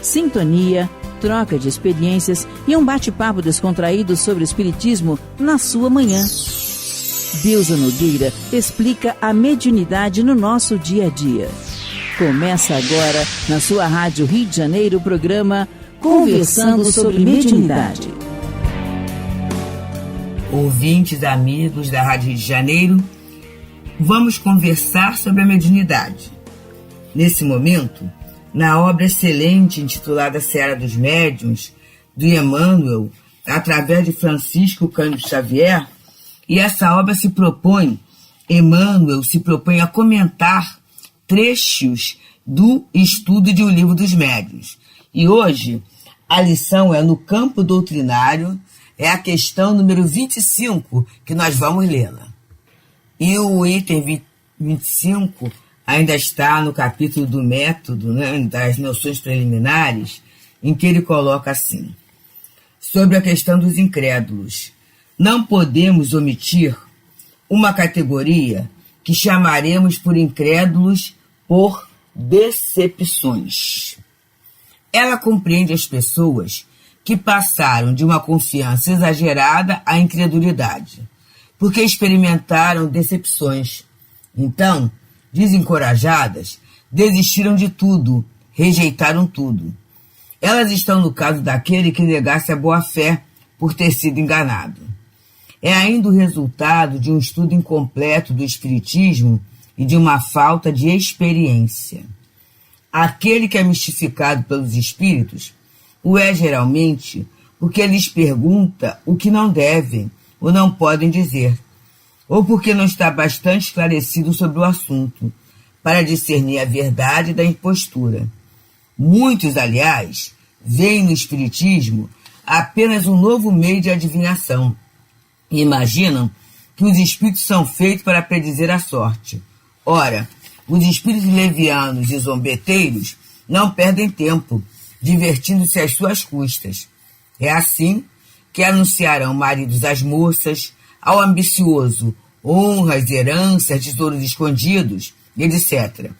sintonia, troca de experiências e um bate-papo descontraído sobre o espiritismo na sua manhã. Deusa Nogueira explica a mediunidade no nosso dia a dia. Começa agora, na sua Rádio Rio de Janeiro, o programa Conversando sobre Mediunidade. Ouvintes, amigos da Rádio Rio de Janeiro, vamos conversar sobre a mediunidade. Nesse momento, na obra excelente intitulada Seara dos Médiuns, do Emmanuel, através de Francisco Cândido Xavier, e essa obra Emmanuel se propõe a comentar trechos do estudo de O Livro dos Médiuns. E hoje, a lição é no campo doutrinário, é a questão número 25, que nós vamos lê-la. E o item 25 ainda está no capítulo do método, das noções preliminares, em que ele coloca assim: sobre a questão dos incrédulos, não podemos omitir uma categoria que chamaremos por incrédulos por decepções. Ela compreende as pessoas que passaram de uma confiança exagerada à incredulidade, porque experimentaram decepções. Então, desencorajadas, desistiram de tudo, rejeitaram tudo. Elas estão no caso daquele que negasse a boa-fé por ter sido enganado. É ainda o resultado de um estudo incompleto do Espiritismo e de uma falta de experiência. Aquele que é mistificado pelos espíritos o é geralmente porque lhes pergunta o que não devem ou não podem dizer, ou porque não está bastante esclarecido sobre o assunto, para discernir a verdade da impostura. Muitos, aliás, veem no Espiritismo apenas um novo meio de adivinhação e imaginam que os espíritos são feitos para predizer a sorte. Ora, os espíritos levianos e zombeteiros não perdem tempo, divertindo-se às suas custas. É assim que anunciarão maridos às moças, ao ambicioso honras, heranças, tesouros escondidos, etc.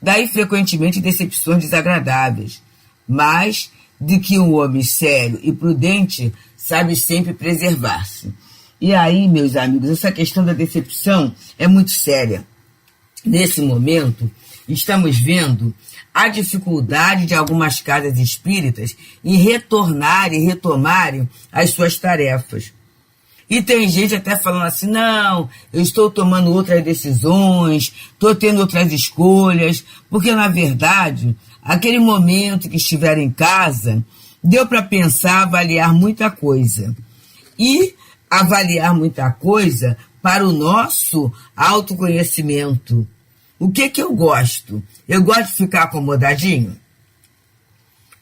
Daí, frequentemente, decepções desagradáveis, mas de que um homem sério e prudente sabe sempre preservar-se. E aí, meus amigos, essa questão da decepção é muito séria. Nesse momento, estamos vendo a dificuldade de algumas casas espíritas em retornarem e retomarem as suas tarefas. E tem gente até falando assim: não, eu estou tomando outras decisões, estou tendo outras escolhas, porque, na verdade, aquele momento que estiveram em casa, deu para pensar, avaliar muita coisa. E avaliar muita coisa para o nosso autoconhecimento. O que eu gosto? Eu gosto de ficar acomodadinho?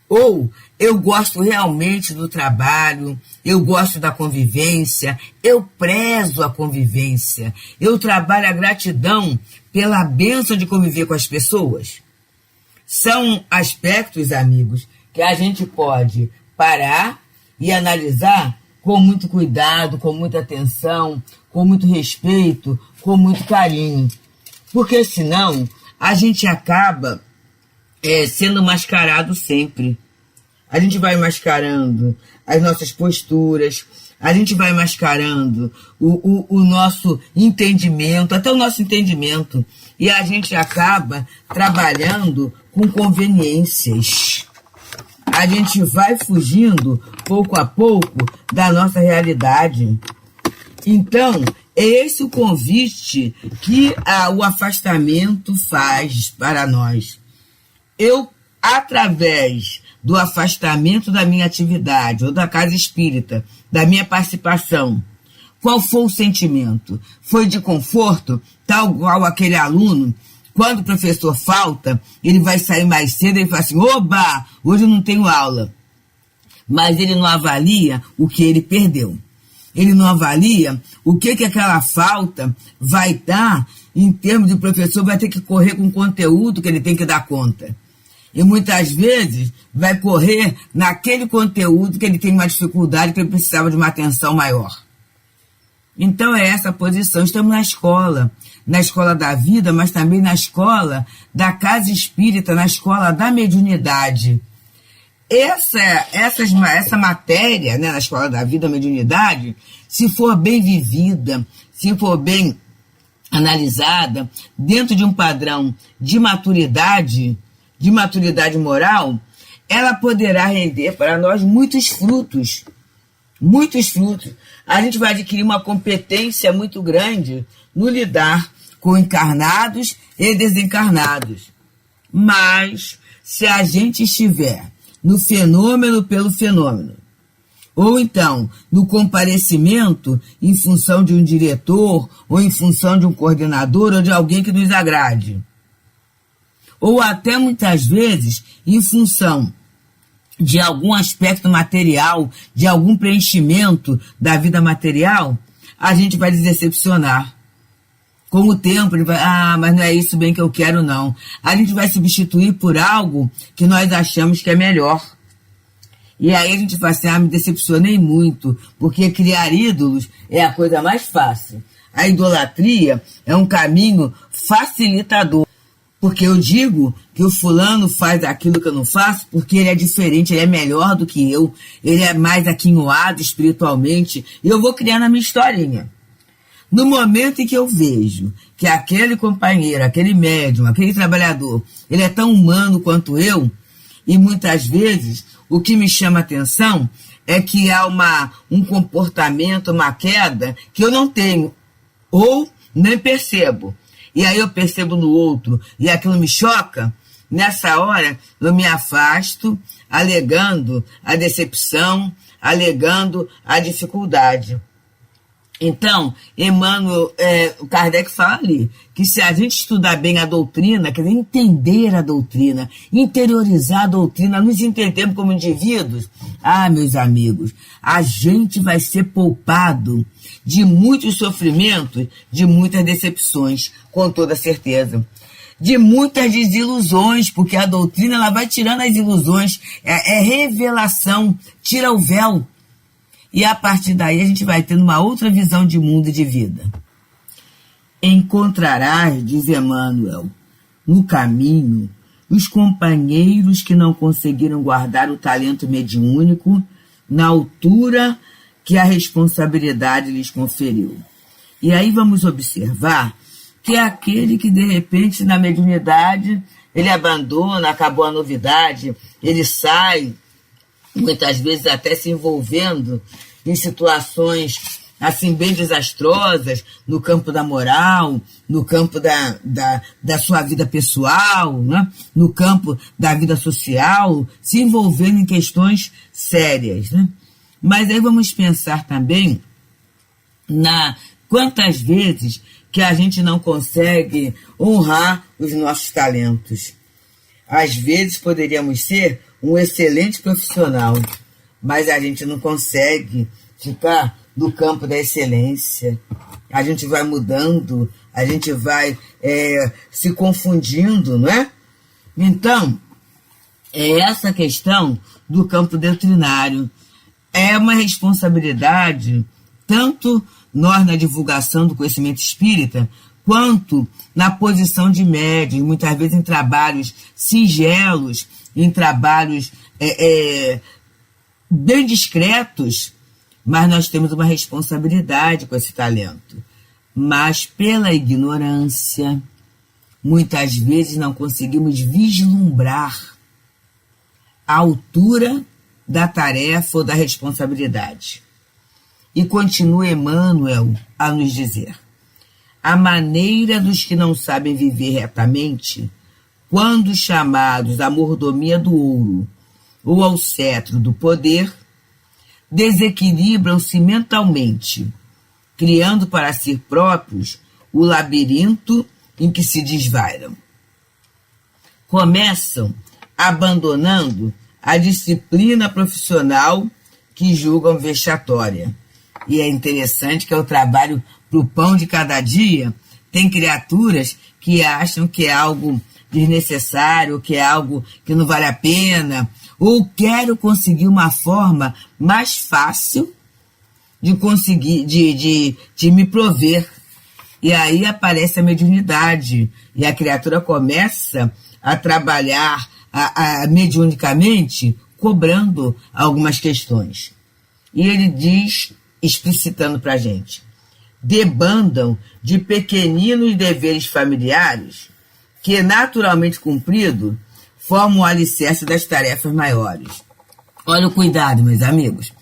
Ou eu gosto realmente do trabalho, eu gosto da convivência, eu prezo a convivência, eu trabalho a gratidão pela bênção de conviver com as pessoas? São aspectos, amigos, que a gente pode parar e analisar com muito cuidado, com muita atenção, com muito respeito, com muito carinho. Porque senão a gente acaba sendo mascarado sempre. A gente vai mascarando as nossas posturas, a gente vai mascarando o nosso entendimento, até o nosso entendimento, e a gente acaba trabalhando com conveniências. A gente vai fugindo, pouco a pouco, da nossa realidade. Então, é esse o convite que o afastamento faz para nós. Eu, através do afastamento da minha atividade, ou da casa espírita, da minha participação, qual foi o sentimento? Foi de conforto, tal qual aquele aluno, quando o professor falta, ele vai sair mais cedo e fala assim: oba, hoje eu não tenho aula. Mas ele não avalia o que ele perdeu. Ele não avalia o que aquela falta vai dar em termos de o professor vai ter que correr com o conteúdo que ele tem que dar conta. E muitas vezes vai correr naquele conteúdo que ele tem uma dificuldade, que ele precisava de uma atenção maior. Então é essa a posição. Estamos na escola da vida, mas também na escola da casa espírita, na escola da mediunidade. essa matéria, né, na Escola da Vida, a mediunidade, se for bem vivida, se for bem analisada, dentro de um padrão de maturidade moral, ela poderá render para nós muitos frutos. Muitos frutos. A gente vai adquirir uma competência muito grande no lidar com encarnados e desencarnados. Mas, se a gente estiver no fenômeno pelo fenômeno, ou então no comparecimento em função de um diretor, ou em função de um coordenador, ou de alguém que nos agrade, ou até muitas vezes em função de algum aspecto material, de algum preenchimento da vida material, a gente vai se decepcionar. Com o tempo, ele vai, mas não é isso bem que eu quero, não. A gente vai substituir por algo que nós achamos que é melhor. E aí a gente fala assim, me decepcionei muito, porque criar ídolos é a coisa mais fácil. A idolatria é um caminho facilitador. Porque eu digo que o fulano faz aquilo que eu não faço porque ele é diferente, ele é melhor do que eu, ele é mais aquinhoado espiritualmente, e eu vou criar na minha historinha. No momento em que eu vejo que aquele companheiro, aquele médium, aquele trabalhador, ele é tão humano quanto eu, e muitas vezes o que me chama a atenção é que há um comportamento, uma queda que eu não tenho, ou nem percebo. E aí eu percebo no outro, e aquilo me choca, nessa hora eu me afasto, alegando a decepção, alegando a dificuldade. Então, Emmanuel, Kardec fala ali, que se a gente estudar bem a doutrina, quer dizer, entender a doutrina, interiorizar a doutrina, nos entendermos como indivíduos, meus amigos, a gente vai ser poupado de muitos sofrimentos, de muitas decepções, com toda certeza. De muitas desilusões, porque a doutrina ela vai tirando as ilusões, é revelação, tira o véu. E a partir daí a gente vai tendo uma outra visão de mundo e de vida. Encontrarás, diz Emmanuel, no caminho, os companheiros que não conseguiram guardar o talento mediúnico na altura que a responsabilidade lhes conferiu. E aí vamos observar que é aquele que, de repente, na mediunidade, ele abandona, acabou a novidade, ele sai, muitas vezes até se envolvendo em situações assim bem desastrosas, no campo da moral, no campo da sua vida pessoal, né? No campo da vida social, se envolvendo em questões sérias, né? Mas aí vamos pensar também quantas vezes que a gente não consegue honrar os nossos talentos. Às vezes poderíamos ser um excelente profissional, mas a gente não consegue ficar no campo da excelência. A gente vai mudando, a gente vai se confundindo, não é? Então, é essa questão do campo doutrinário. É uma responsabilidade, tanto nós na divulgação do conhecimento espírita, quanto na posição de médium, muitas vezes em trabalhos singelos, em trabalhos bem discretos, mas nós temos uma responsabilidade com esse talento. Mas pela ignorância, muitas vezes não conseguimos vislumbrar a altura da tarefa ou da responsabilidade. E continua Emmanuel a nos dizer: a maneira dos que não sabem viver retamente, quando chamados à mordomia do ouro ou ao cetro do poder, desequilibram-se mentalmente, criando para si próprios o labirinto em que se desvairam. Começam abandonando a disciplina profissional que julgam vexatória. E é interessante que é o trabalho para o pão de cada dia. Tem criaturas que acham que é algo desnecessário, que é algo que não vale a pena, ou quero conseguir uma forma mais fácil de conseguir, de me prover. E aí aparece a mediunidade, e a criatura começa a trabalhar mediunicamente cobrando algumas questões. E ele diz, explicitando para a gente, debandam de pequeninos deveres familiares que, naturalmente cumprido, formam o alicerce das tarefas maiores. Olha o cuidado, meus amigos.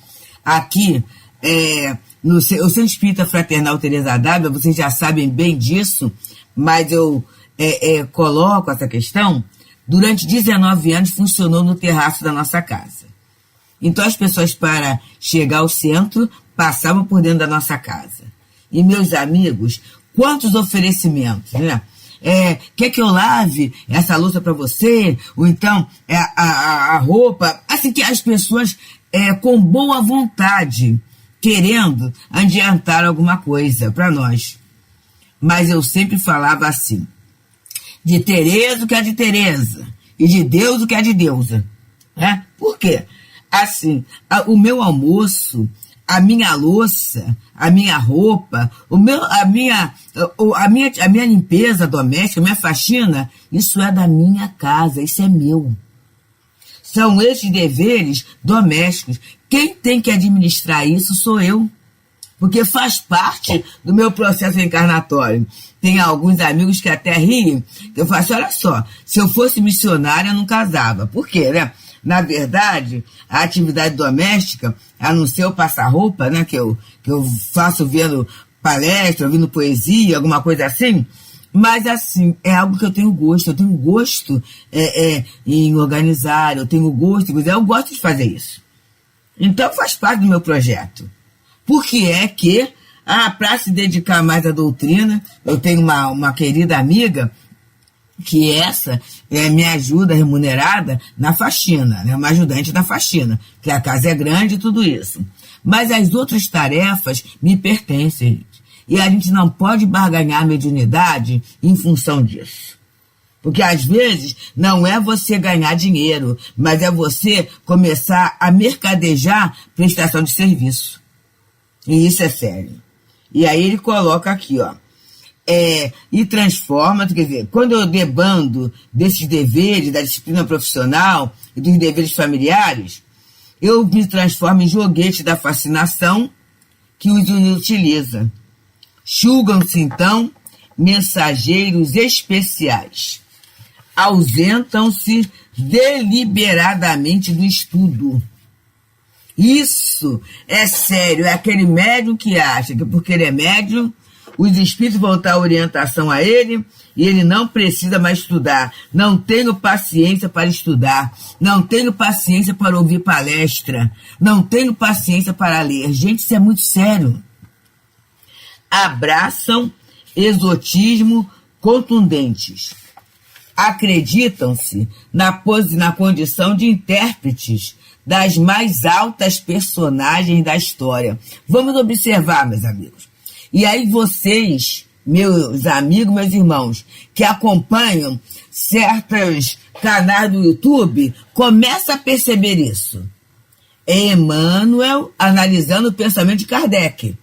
Aqui, o Centro Espírita Fraternal Teresa d'Ávila, vocês já sabem bem disso, mas eu coloco essa questão. Durante 19 anos funcionou no terraço da nossa casa. Então as pessoas, para chegar ao centro, passavam por dentro da nossa casa. E, meus amigos, quantos oferecimentos, né? Quer que eu lave essa louça para você? Ou então a roupa? Assim, que as pessoas com boa vontade, querendo adiantar alguma coisa para nós. Mas eu sempre falava assim, de Tereza o que é de Tereza, e de Deus o que é de Deusa. Por quê? Assim, o meu almoço, a minha louça, a minha roupa, a minha limpeza doméstica, a minha faxina, isso é da minha casa, isso é meu. São esses deveres domésticos. Quem tem que administrar isso sou eu, porque faz parte do meu processo reencarnatório. Tem alguns amigos que até riem, que eu falo assim, olha só, se eu fosse missionária, eu não casava. Por quê, né? Na verdade, a atividade doméstica, a não ser o passar roupa, né, que eu faço vendo palestra, ouvindo poesia, alguma coisa assim, mas assim, é algo que eu tenho gosto em organizar, eu tenho gosto, eu gosto de fazer isso. Então faz parte do meu projeto. Porque é que, para se dedicar mais à doutrina, eu tenho uma querida amiga, que essa é minha ajuda remunerada na faxina, né? Uma ajudante da faxina, que a casa é grande e tudo isso. Mas as outras tarefas me pertencem, gente. E a gente não pode barganhar a mediunidade em função disso. Porque às vezes não é você ganhar dinheiro, mas é você começar a mercadejar prestação de serviço. E isso é sério. E aí ele coloca aqui, ó. E transforma, quer dizer, quando eu debando desses deveres, da disciplina profissional e dos deveres familiares, eu me transformo em joguete da fascinação que os utiliza. Julgam-se, então, mensageiros especiais. Ausentam-se deliberadamente do estudo. Isso é sério, é aquele médium que acha que porque ele é médium, os espíritos vão dar orientação a ele e ele não precisa mais estudar. Não tenho paciência para estudar. Não tenho paciência para ouvir palestra. Não tenho paciência para ler. Gente, isso é muito sério. Abraçam exotismo contundentes. Acreditam-se na condição de intérpretes das mais altas personagens da história. Vamos observar, meus amigos. E aí vocês, meus amigos, meus irmãos, que acompanham certos canais do YouTube, começa a perceber isso. É Emmanuel analisando o pensamento de Kardec.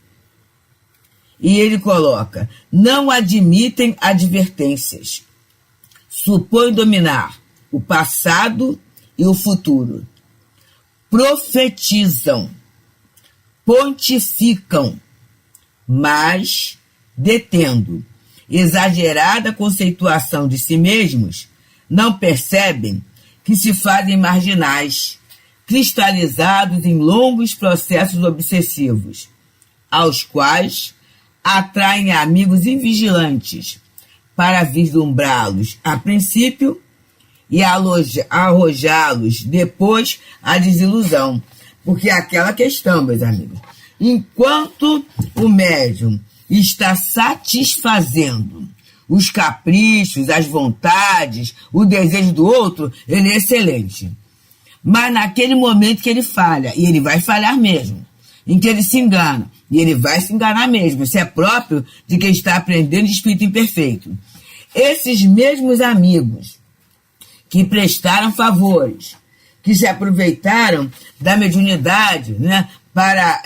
E ele coloca, não admitem advertências. Supõem dominar o passado e o futuro. Profetizam, pontificam, mas, detendo exagerada conceituação de si mesmos, não percebem que se fazem marginais, cristalizados em longos processos obsessivos, aos quais atraem amigos invigilantes para vislumbrá-los a princípio e arrojá-los depois à desilusão. Porque é aquela questão, meus amigos, enquanto o médium está satisfazendo os caprichos, as vontades, o desejo do outro, ele é excelente. Mas naquele momento que ele falha, e ele vai falhar mesmo, em que ele se engana, e ele vai se enganar mesmo, isso é próprio de quem está aprendendo de espírito imperfeito. Esses mesmos amigos que prestaram favores, que se aproveitaram da mediunidade, né, para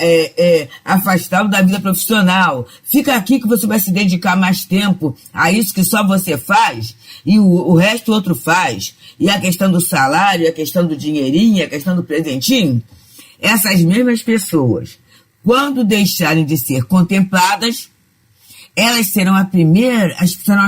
afastá-lo da vida profissional. Fica aqui que você vai se dedicar mais tempo a isso que só você faz e o resto o outro faz. E a questão do salário, a questão do dinheirinho, a questão do presentinho. Essas mesmas pessoas, quando deixarem de ser contempladas, elas serão as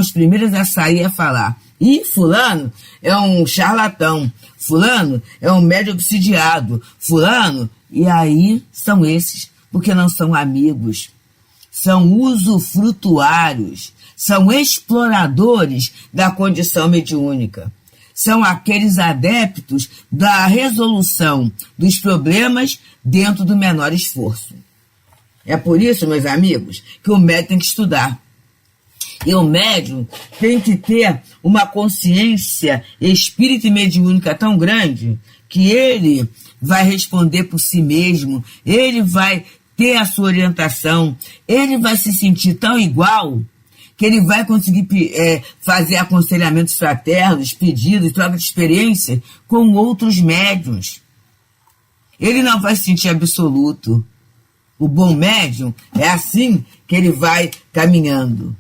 primeiras a sair a falar. E fulano é um charlatão, fulano é um médio obsidiado, fulano... E aí são esses, porque não são amigos, são usufrutuários, são exploradores da condição mediúnica. São aqueles adeptos da resolução dos problemas dentro do menor esforço. É por isso, meus amigos, que o médium tem que estudar. E o médium tem que ter uma consciência espírita e mediúnica tão grande que ele vai responder por si mesmo, ele vai ter a sua orientação, ele vai se sentir tão igual que ele vai conseguir fazer aconselhamentos fraternos, pedidos, troca de experiência com outros médiuns. Ele não vai se sentir absoluto. O bom médium é assim que ele vai caminhando.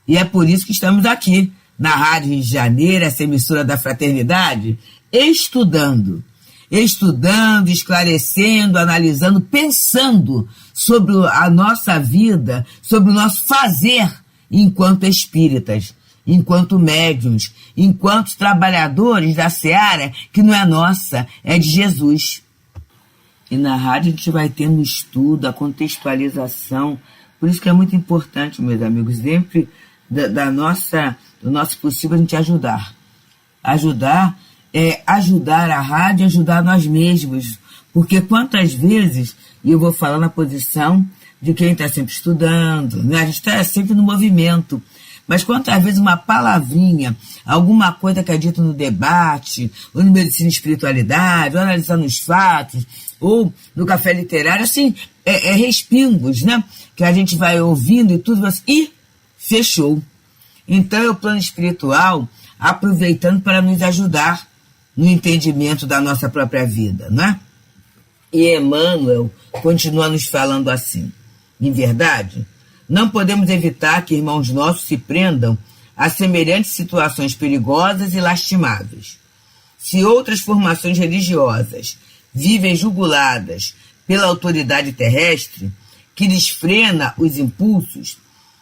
E é por isso que estamos aqui, na Rádio Rio de Janeiro, essa emissora da Fraternidade, estudando, esclarecendo, analisando, pensando sobre a nossa vida, sobre o nosso fazer enquanto espíritas, enquanto médiuns, enquanto trabalhadores da seara, que não é nossa, é de Jesus. E na rádio a gente vai tendo o estudo, a contextualização, por isso que é muito importante, meus amigos, sempre do nosso possível a gente ajudar a rádio, ajudar nós mesmos, porque quantas vezes, e eu vou falar na posição de quem está sempre estudando, né? A gente está sempre no movimento, mas quantas vezes uma palavrinha, alguma coisa que é dita no debate, ou no Medicina e Espiritualidade, ou analisando os fatos, ou no Café Literário, assim, respingos, né? Que a gente vai ouvindo e tudo, e fechou. Então é o plano espiritual aproveitando para nos ajudar no entendimento da nossa própria vida, não é? E Emmanuel continua nos falando assim: em verdade, não podemos evitar que irmãos nossos se prendam a semelhantes situações perigosas e lastimáveis. Se outras formações religiosas vivem juguladas pela autoridade terrestre, que lhes frena os impulsos,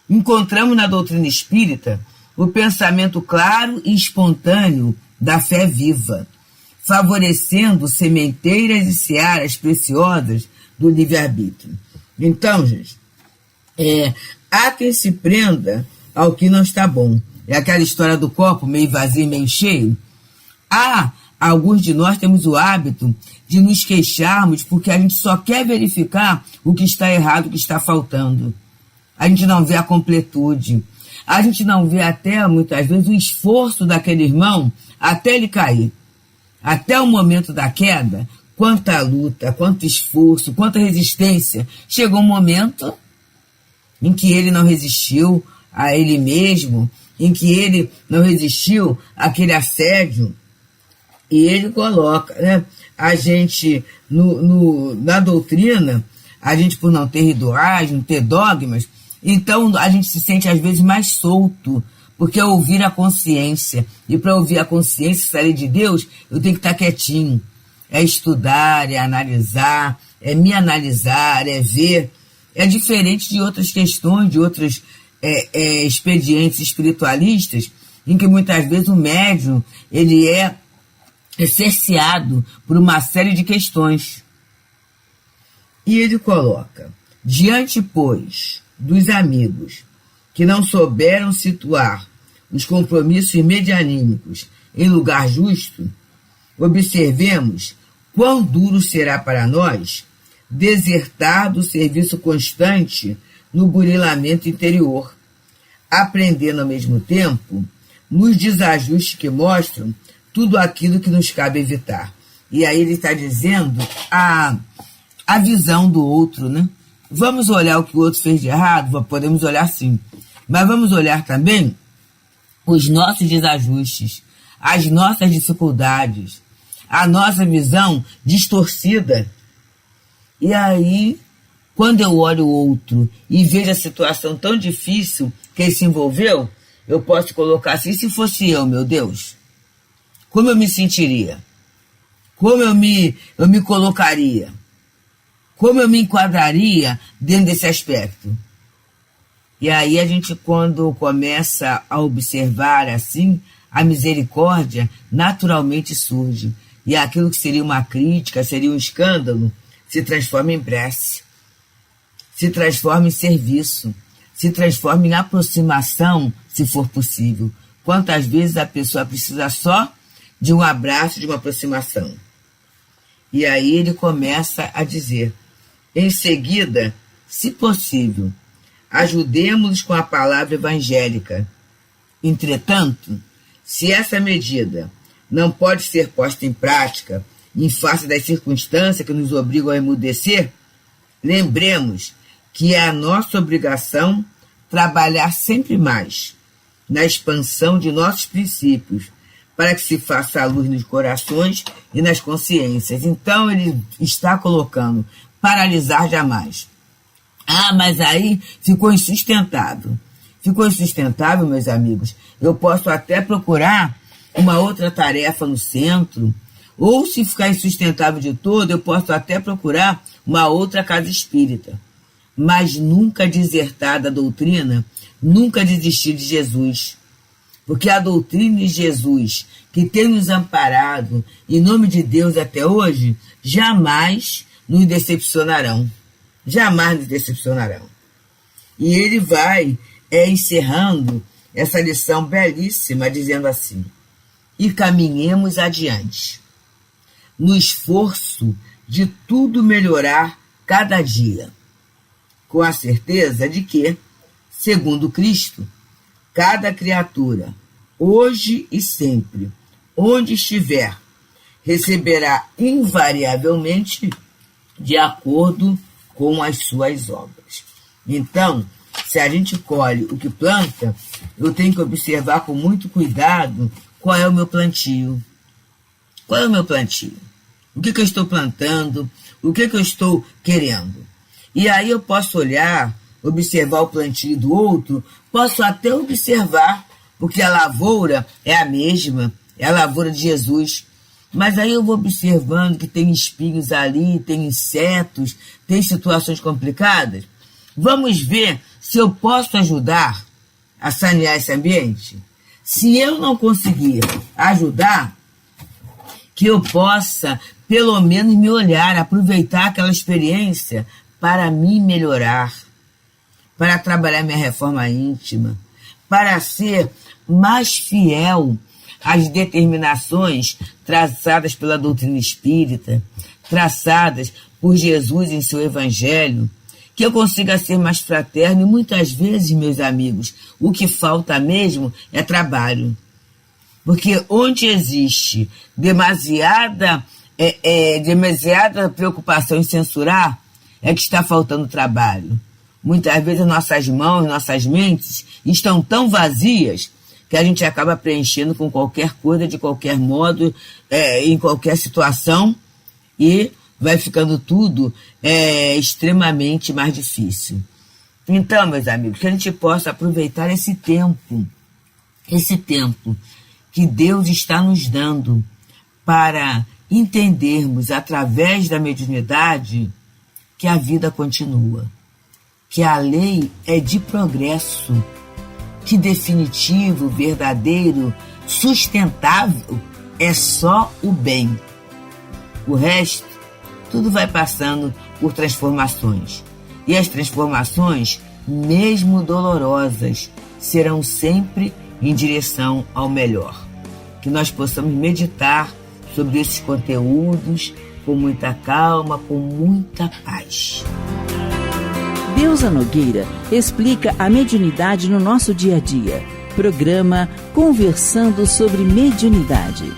encontramos na doutrina espírita o pensamento claro e espontâneo da fé viva, favorecendo sementeiras e searas preciosas do livre-arbítrio. Então, gente, há quem se prenda ao que não está bom. É aquela história do copo meio vazio e meio cheio. Alguns de nós temos o hábito de nos queixarmos porque a gente só quer verificar o que está errado, o que está faltando. A gente não vê a completude. A gente não vê até, muitas vezes, o esforço daquele irmão até ele cair. Até o momento da queda, quanta luta, quanto esforço, quanta resistência. Chegou um momento em que ele não resistiu a ele mesmo, em que ele não resistiu àquele assédio. E ele coloca, né, a gente, na doutrina, a gente por não ter rituais, não ter dogmas, então a gente se sente às vezes mais solto, porque é ouvir a consciência. E para ouvir a consciência, sair de Deus, eu tenho que estar quietinho. É estudar, é analisar, é me analisar, é ver. É diferente de outras questões, de outros expedientes espiritualistas, em que muitas vezes o médium ele é cerceado por uma série de questões. E ele coloca: diante, pois, dos amigos que não souberam situar os compromissos medianímicos em lugar justo, observemos quão duro será para nós desertar do serviço constante no burilamento interior, aprendendo ao mesmo tempo nos desajustes que mostram tudo aquilo que nos cabe evitar. E aí ele está dizendo a visão do outro, né? Vamos olhar o que o outro fez de errado? Podemos olhar sim. Mas vamos olhar também os nossos desajustes, as nossas dificuldades, a nossa visão distorcida. E aí, quando eu olho o outro e vejo a situação tão difícil que ele se envolveu, eu posso colocar assim: se fosse eu, meu Deus, como eu me sentiria? Como eu me colocaria? Como eu me enquadraria dentro desse aspecto? E aí a gente, quando começa a observar assim, a misericórdia naturalmente surge. E aquilo que seria uma crítica, seria um escândalo, se transforma em prece, se transforma em serviço, se transforma em aproximação, se for possível. Quantas vezes a pessoa precisa só de um abraço, de uma aproximação? E aí ele começa a dizer: em seguida, se possível, ajudemos-los com a palavra evangélica. Entretanto, se essa medida não pode ser posta em prática em face das circunstâncias que nos obrigam a emudecer, lembremos que é a nossa obrigação trabalhar sempre mais na expansão de nossos princípios, para que se faça a luz nos corações e nas consciências. Então ele está colocando: paralisar jamais. Ah, mas aí ficou insustentável. Ficou insustentável, meus amigos. Eu posso até procurar uma outra tarefa no centro, ou se ficar insustentável de todo, eu posso até procurar uma outra casa espírita. Mas nunca desertar da doutrina, nunca desistir de Jesus. Porque a doutrina de Jesus, que tem nos amparado em nome de Deus até hoje, jamais nos decepcionarão. Jamais nos decepcionarão. E ele vai encerrando essa lição belíssima, dizendo assim: e caminhemos adiante, no esforço de tudo melhorar cada dia, com a certeza de que, segundo Cristo, cada criatura, hoje e sempre, onde estiver, receberá invariavelmente de acordo com as suas obras. Então, se a gente colhe o que planta, eu tenho que observar com muito cuidado qual é o meu plantio. Qual é o meu plantio? O que eu estou plantando? O que eu estou querendo? E aí eu posso olhar, observar o plantio do outro, posso até observar, porque a lavoura é a mesma, é a lavoura de Jesus. Mas aí eu vou observando que tem espinhos ali, tem insetos, tem situações complicadas. Vamos ver se eu posso ajudar a sanear esse ambiente. Se eu não conseguir ajudar, que eu possa, pelo menos, me olhar, aproveitar aquela experiência para me melhorar, para trabalhar minha reforma íntima, para ser mais fiel às determinações traçadas pela doutrina espírita, traçadas por Jesus em seu evangelho, que eu consiga ser mais fraterno. E muitas vezes, meus amigos, o que falta mesmo é trabalho. Porque onde existe demasiada preocupação em censurar, é que está faltando trabalho. Muitas vezes nossas mãos, nossas mentes estão tão vazias que a gente acaba preenchendo com qualquer coisa, de qualquer modo, em qualquer situação, e vai ficando tudo extremamente mais difícil. Então, meus amigos, que a gente possa aproveitar esse tempo que Deus está nos dando para entendermos, através da mediunidade, que a vida continua, que a lei é de progresso, que definitivo, verdadeiro, sustentável é só o bem. O resto, tudo vai passando por transformações. E as transformações, mesmo dolorosas, serão sempre em direção ao melhor. Que nós possamos meditar sobre esses conteúdos com muita calma, com muita paz. Deusa Nogueira explica a mediunidade no nosso dia a dia. Programa Conversando sobre Mediunidade.